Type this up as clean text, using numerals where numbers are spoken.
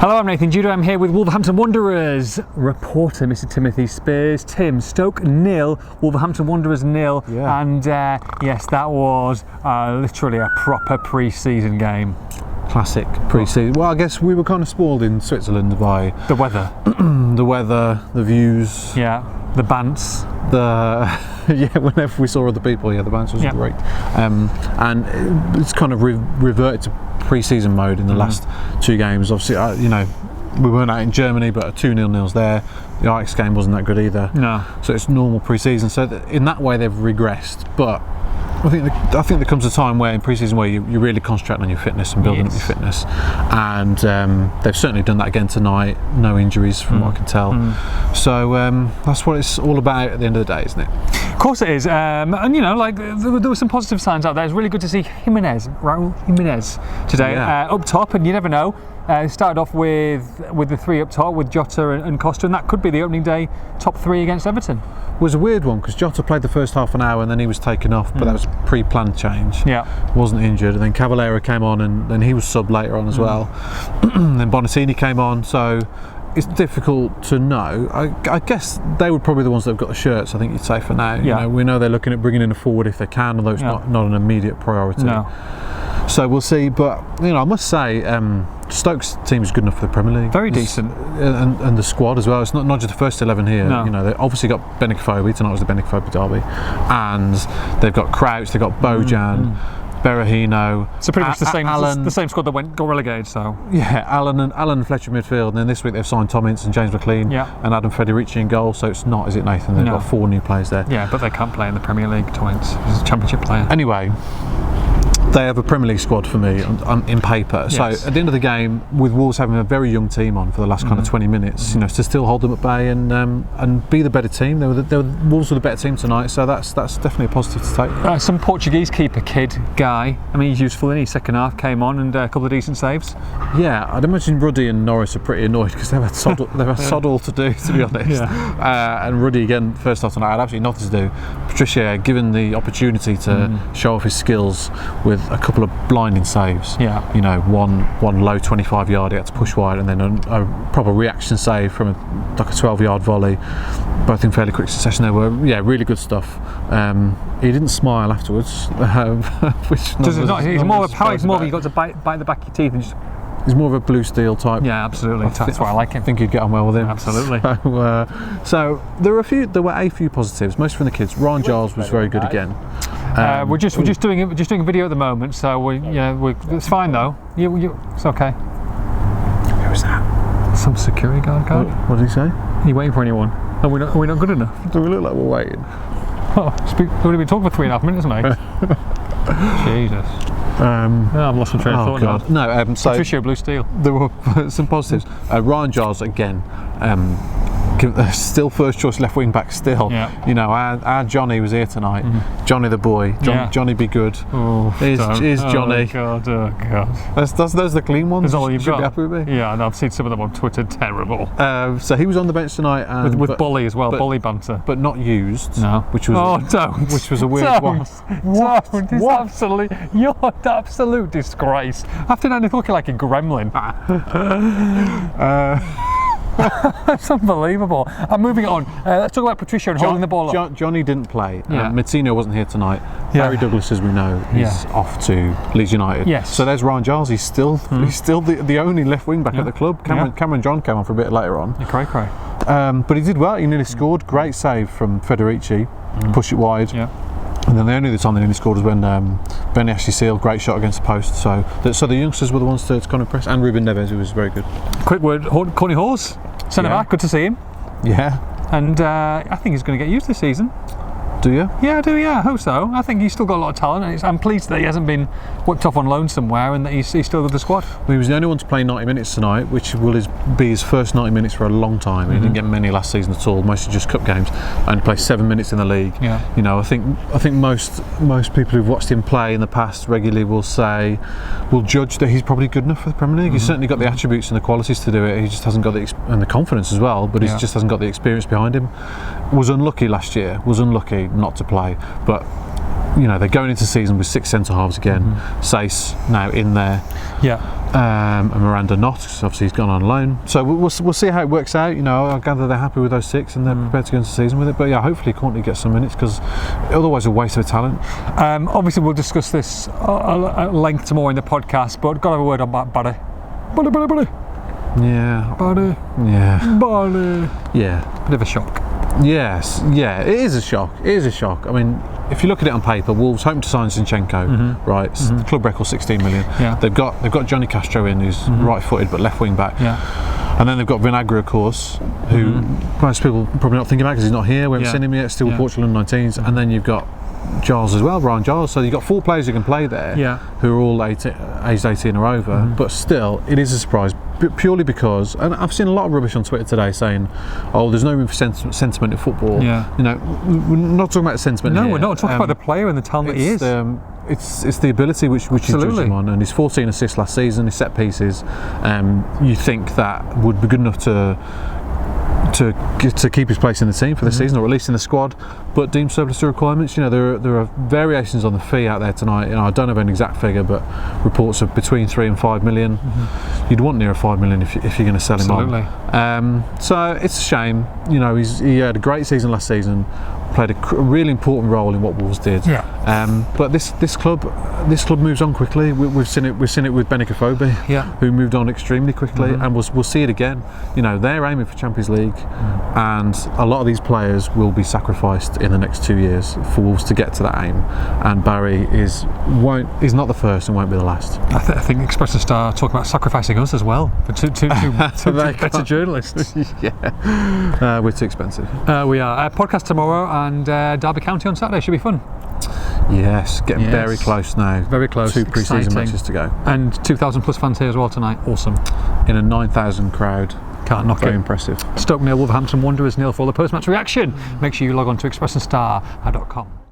Hello, I'm Nathan Judo. I'm here with Wolverhampton Wanderers reporter, Mr. Timothy Spiers. Tim, Stoke 0, Wolverhampton Wanderers 0, and yes, that was literally a proper pre-season game. Classic pre-season. Well, I guess we were kind of spoiled in Switzerland by the weather, the views, the bants. Whenever we saw other people, the bants was great, and it's kind of reverted to pre-season mode in the last two games. Obviously, we weren't out in Germany, but a 2-0 there. The Ajax game wasn't that good either. No. So it's normal pre-season. So in that way, they've regressed. But I think there comes a time where in pre-season where you're really concentrating on your fitness and building up your fitness, and they've certainly done that again tonight. No injuries from what I can tell. So that's what it's all about at the end of the day, isn't it? Of course it is. And there were some positive signs out there. It's really good to see Raúl Jimenez today up top, and you never know. Started off with the three up top with Jota and Costa, and that could be the opening day top three against Everton. It was a weird one because Jota played the first half an hour and then he was taken off, but that was a pre-planned change. Wasn't injured, and then Cavaleiro came on and then he was subbed later on as well. Then Bonatini came on, so it's difficult to know. I guess they were probably the ones that have got the shirts, I think you'd say, for now. We know they're looking at bringing in a forward if they can, although it's not an immediate priority. No. So we'll see, but I must say Stoke's team is good enough for the Premier League. Very decent, and the squad as well. It's not just the first 11 here. No. They obviously got Benicfobi. Tonight was the Benicfobi derby, and they've got Crouch, they've got Bojan, Berahino. So pretty much the same squad that got relegated. So Alan and Fletcher midfield, and then this week they've signed Tom Ince and James McLean and Adam Federici in goal. So it's not, is it, Nathan? They've got 4 new players there. Yeah, but they can't play in the Premier League. Tom Ince is a Championship player. Anyway, they have a Premier League squad for me in paper. So at the end of the game, with Wolves having a very young team on for the last kind of 20 minutes, to still hold them at bay and be the better team. Wolves were the better team tonight, so that's definitely a positive to take. Some Portuguese keeper kid guy. I mean, he's useful in his second half. Came on and a couple of decent saves. Yeah, I'd imagine Ruddy and Norris are pretty annoyed because they've had sod all to do, to be honest. And Ruddy again, first half tonight, had absolutely nothing to do. Patricia, given the opportunity to show off his skills with a couple of blinding saves. One low 25-yard, he had to push wide, and then a proper reaction save from a 12-yard volley, both in fairly quick succession. They were really good stuff. He didn't smile afterwards, which he's more of you got to bite the back of your teeth and just. He's more of a blue steel type. Yeah, absolutely. That's why I like him. I think you'd get on well with him. Absolutely. So there were a few positives, most from the kids. Ryan Giles was very good again. We're just doing a video at the moment, so it's fine though. It's okay. Who was that? Some security guard. What did he say? Are you waiting for anyone? Are we not good enough? Do we look like we're waiting? We've only been talking for 3.5 minutes, mate. Jesus. I've lost my train of thought now. No, so Patricio Blue Steel. There were some positives. Ryan Giles again, still first choice left wing back. Still, our Johnny was here tonight. Johnny the boy. Johnny be good. Here's Johnny. Oh God. Those are the clean ones. That's all you've got. Be happy with me. Yeah, and I've seen some of them on Twitter. Terrible. So he was on the bench tonight with Bully as well. Bully banter, but not used. No, which was which was a weird one. What? You're an absolute disgrace. After that, it's looking like a gremlin. That's unbelievable. I'm moving on. Let's talk about Patricia and holding the ball up. Johnny didn't play. Mazzino wasn't here tonight. Harry Douglas, as we know, is off to Leeds United. Yes. So there's Ryan Giles. He's still the only left wing back at the club. Cameron John came on for a bit later on. Cray. But he did well. He nearly scored. Great save from Federici. Push it wide. And then the only time they nearly scored was when Benny Ashley Seal, great shot against the post. So the youngsters were the ones to kind of impress, and Ruben Neves, who was very good. Quick word, Corny Hawes, centre back, good to see him. Yeah. And I think he's going to get used this season. Do you? Yeah, I do, I hope so. I think he's still got a lot of talent, and I'm pleased that he hasn't been whipped off on loan somewhere and that he's still with the squad. Well, he was the only one to play 90 minutes tonight, which will be his first 90 minutes for a long time. He didn't get many last season at all, mostly just cup games, and played 7 minutes in the league. I think most people who've watched him play in the past regularly will judge that he's probably good enough for the Premier League. He's certainly got the attributes and the qualities to do it. He just hasn't got and the confidence as well, but he just hasn't got the experience behind him. Was unlucky last year, not to play, but they're going into the season with 6 centre halves again. Sace now in there. Yeah. And Miranda not, because obviously he's gone on loan. So we'll see how it works out. I gather they're happy with those 6 and they're prepared to go into the season with it. But yeah, hopefully Courtney gets some minutes, because otherwise a waste of talent. Obviously we'll discuss this at length tomorrow in the podcast, but got to have a word on that Barry. Barry. Yeah. Barry. Yeah. Barry. Yeah. Bit of a shock. Yes. Yeah. It is a shock. It is a shock. I mean, if you look at it on paper, Wolves hoping to sign Zinchenko, right? It's the club record 16 million. Yeah. They've got Johnny Castro in, who's right-footed but left wing back. Yeah. And then they've got Vinagre, of course, who most people probably not thinking about because he's not here. We haven't seen him yet. Still with Portugal under 19s. And then you've got Giles as well, Ryan Giles. So you've got 4 players who can play there, who are all aged 18 or over. But still, it is a surprise, purely because, and I've seen a lot of rubbish on Twitter today saying, "Oh, there's no room for sentiment in football." Yeah. We're not talking about sentiment. No, here. we're not talking about the player and the talent that he is. It's the ability which you judge him on, and his 14 assists last season, his set pieces. You think that would be good enough to keep his place in the team for the season, or at least in the squad, but deemed surplus to requirements. There are variations on the fee out there tonight. I don't have an exact figure, but reports of between 3 and 5 million. You'd want near 5 million if you're going to sell him on. So it's a shame. He had a great season last season. Played a really important role in what Wolves did. But this club moves on quickly. We've seen it with Benica Fobe, who moved on extremely quickly, and we'll see it again. They're aiming for Champions League, and a lot of these players will be sacrificed in the next 2 years for Wolves to get to that aim. And Barry is not the first and won't be the last. I think Express and Star talk about sacrificing us as well for two better journalists. We're too expensive. We are. Podcast tomorrow. And Derby County on Saturday should be fun. Yes, getting very close now. Very close. 2 pre-season matches to go. And 2,000 plus fans here as well tonight. Awesome. In a 9,000 crowd. Can't knock it. Very impressive. Stoke 0, Wolverhampton Wanderers 0 for all the post-match reaction. Make sure you log on to expressandstar.com.